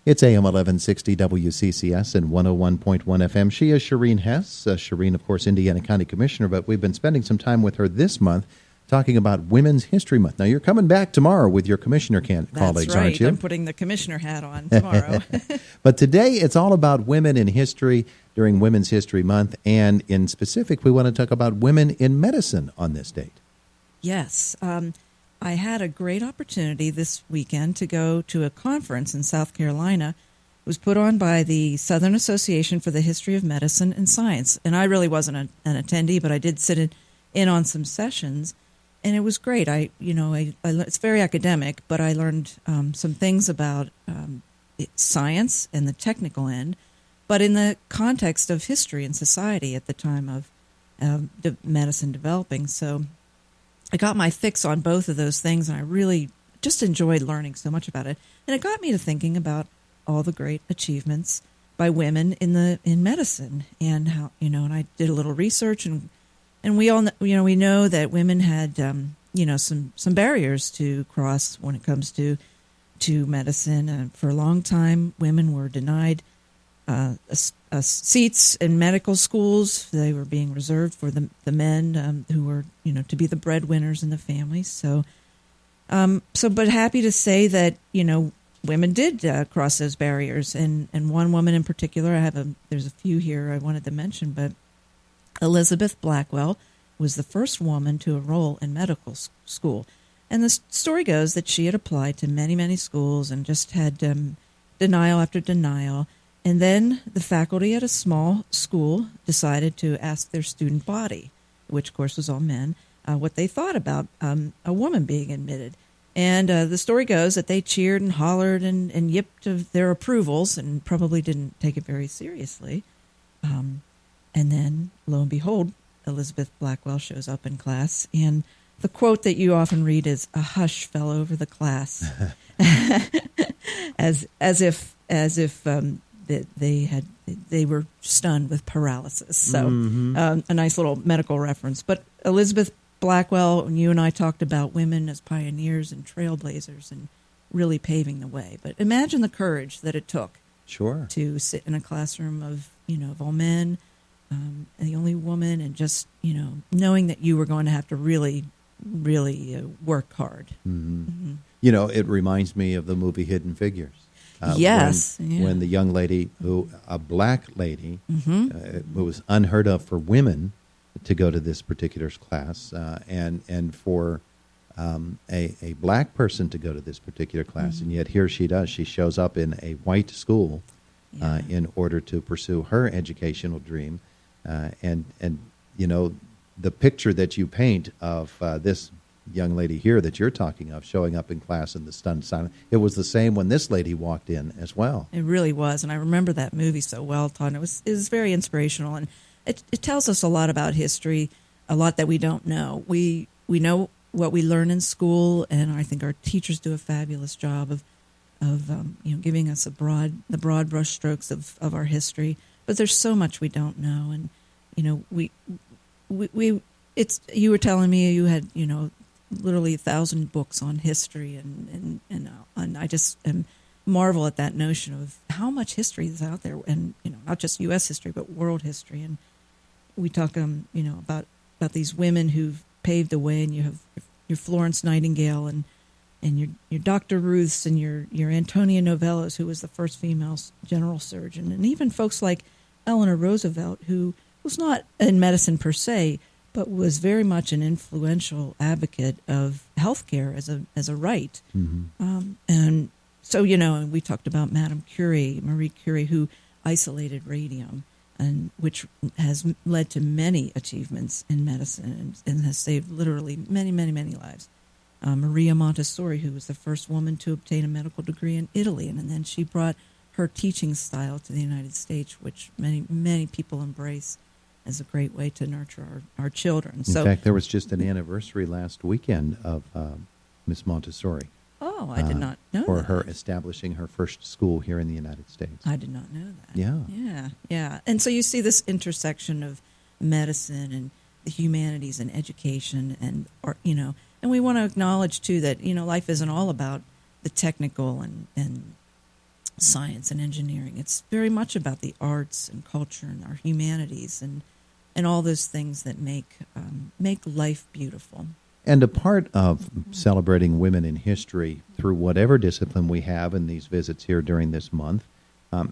It's AM 1160 WCCS and 101.1 FM. She is Sherene Hess. Sherene, of course, Indiana County Commissioner, but we've been spending some time with her this month talking about Women's History Month. Now, you're coming back tomorrow with your commissioner colleagues, right. aren't you? I'm putting the commissioner hat on tomorrow. But today, it's all about women in history during Women's History Month, and in specific, we want to talk about women in medicine on this date. Yes. I had a great opportunity this weekend to go to a conference in South Carolina. It was put on by the Southern Association for the History of Medicine and Science. And I really wasn't an attendee, but I did sit in on some sessions, and it was great. It's very academic, but I learned some things about science and the technical end, but in the context of history and society at the time of medicine developing. So I got my fix on both of those things, and I really just enjoyed learning so much about it. And it got me to thinking about all the great achievements by women in medicine, and how, and I did a little research, and we all we know that women had some barriers to cross when it comes to medicine. For a long time, women were denied seats in medical schools. They were being reserved for the men who were, to be the breadwinners in the family. But happy to say that, women did cross those barriers. And one woman in particular, there's a few here I wanted to mention, but Elizabeth Blackwell was the first woman to enroll in medical school. And the story goes that she had applied to many, many schools and just had denial after denial. And then the faculty at a small school decided to ask their student body, which of course was all men, what they thought about a woman being admitted. And the story goes that they cheered and hollered and yipped of their approvals and probably didn't take it very seriously. And then, lo and behold, Elizabeth Blackwell shows up in class. And the quote that you often read is, "A hush fell over the class," as if they were stunned with paralysis. So a nice little medical reference. But Elizabeth Blackwell, and you and I talked about women as pioneers and trailblazers and really paving the way. But imagine the courage that it took to sit in a classroom of all men, and the only woman, and just knowing that you were going to have to really work hard. It reminds me of the movie Hidden Figures. Yes. When the young lady, a black lady, it was unheard of for women to go to this particular class, and for a black person to go to this particular class, and yet here she does. She shows up in a white school in order to pursue her educational dream, and the picture that you paint of this young lady here that you're talking of showing up in class in the stunned silence, it was the same when this lady walked in as well. It really was, and I remember that movie so well, Todd. It was very inspirational, and it tells us a lot about history, a lot that we don't know. We know what we learn in school, and I think our teachers do a fabulous job of giving us the broad brush strokes of our history. But there's so much we don't know, and you were telling me you had literally 1,000 books on history, and I just marvel at that notion of how much history is out there, and not just U.S. history but world history. And we talk about these women who've paved the way, and you have your Florence Nightingale and your Dr. Ruths and your Antonia Novellas, who was the first female general surgeon, and even folks like Eleanor Roosevelt, who was not in medicine per se, but was very much an influential advocate of healthcare as a right. And so, and we talked about Madame Curie, Marie Curie, who isolated radium, and which has led to many achievements in medicine and has saved literally many, many, many lives. Maria Montessori, who was the first woman to obtain a medical degree in Italy, and then she brought her teaching style to the United States, which many, many people embrace as a great way to nurture our children. In fact, there was just an anniversary last weekend of Miss Montessori. Oh, I did not know for that. her establishing her first school here in the United States. I did not know that. Yeah. And so you see this intersection of medicine and the humanities and education and art, and we want to acknowledge too that life isn't all about the technical and science and engineering. It's very much about the arts and culture and our humanities and all those things that make life beautiful. And a part of celebrating women in history through whatever discipline we have in these visits here during this month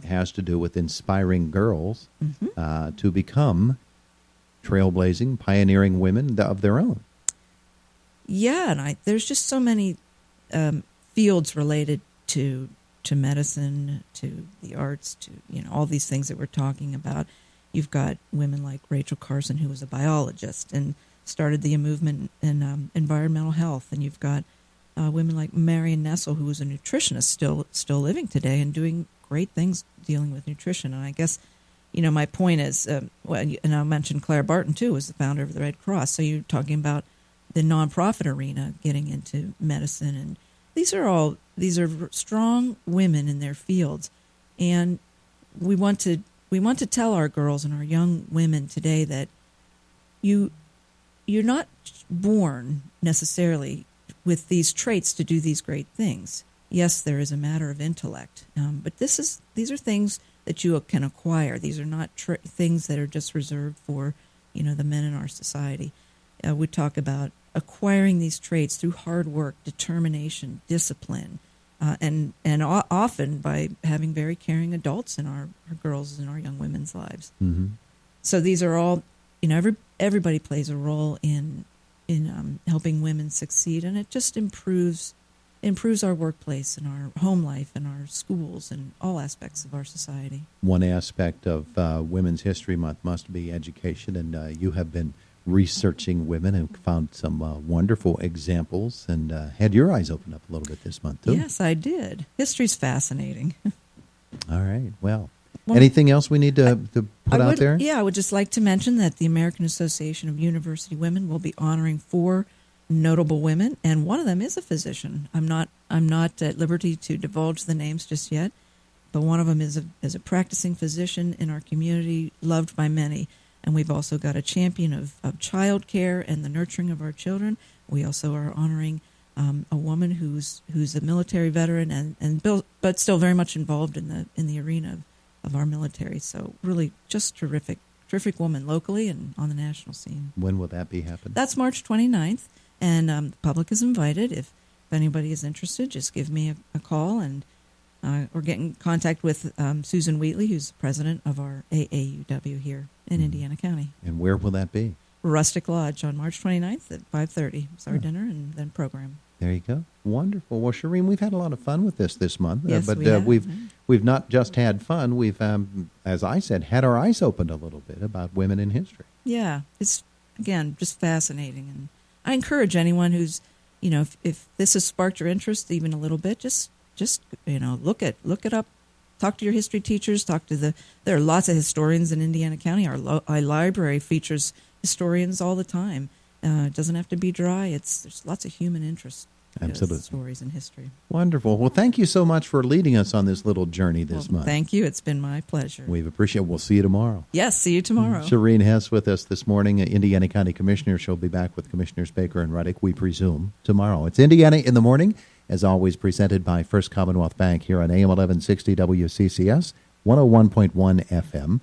has to do with inspiring girls to become trailblazing, pioneering women of their own. Yeah, and there's just so many fields related to medicine, to the arts, to all these things that we're talking about. You've got women like Rachel Carson, who was a biologist and started the movement in environmental health, and you've got women like Marion Nessel, who was a nutritionist, still living today and doing great things dealing with nutrition. And I guess my point is, and I mentioned Claire Barton too, was the founder of the Red Cross. So you're talking about the nonprofit arena getting into medicine, and these are strong women in their fields, and we want to tell our girls and our young women today that you're not born necessarily with these traits to do these great things. Yes, there is a matter of intellect, but these are things that you can acquire. These are not things that are just reserved for the men in our society. We talk about acquiring these traits through hard work, determination, discipline, and often by having very caring adults in our girls and our young women's lives. Mm-hmm. So these are all, everybody plays a role in helping women succeed, and it just improves our workplace and our home life and our schools and all aspects of our society. One aspect of Women's History Month must be education, and you have been researching women and found some wonderful examples and had your eyes open up a little bit this month, too. Yes, I did. History's fascinating. All right. Well, anything else we need to put out there? Yeah, I would just like to mention that the American Association of University Women will be honoring 4 notable women, and one of them is a physician. I'm not at liberty to divulge the names just yet, but one of them is a practicing physician in our community, loved by many. And we've also got a champion of child care and the nurturing of our children. We also are honoring a woman who's a military veteran but still very much involved in the arena of our military. So really just terrific woman locally and on the national scene. When will that be happening? That's March 29th, and the public is invited. If anybody is interested, just give me a call and or get in contact with Susan Wheatley, who's the president of our AAUW here in Indiana County. And where will that be? Rustic Lodge on March 29th at 5:30. It's our dinner and then program. There you go. Wonderful. Well, Sherene, we've had a lot of fun with this month. Yes, but we have. We've not just had fun. We've, as I said, had our eyes opened a little bit about women in history. Yeah, it's, again, just fascinating. And I encourage anyone who's, if this has sparked your interest even a little bit, just look it up. Talk to your history teachers. There are lots of historians in Indiana County. Our library features historians all the time. It doesn't have to be dry. There's lots of human interest. Absolutely. Stories in history. Wonderful. Well, thank you so much for leading us on this little journey this month. Thank you. It's been my pleasure. We've appreciated it. We'll see you tomorrow. Yes, see you tomorrow. Sherene Hess with us this morning, Indiana County Commissioner. She'll be back with Commissioners Baker and Ruddick, we presume, tomorrow. It's Indiana in the Morning, as always, presented by First Commonwealth Bank here on AM 1160 WCCS, 101.1 FM.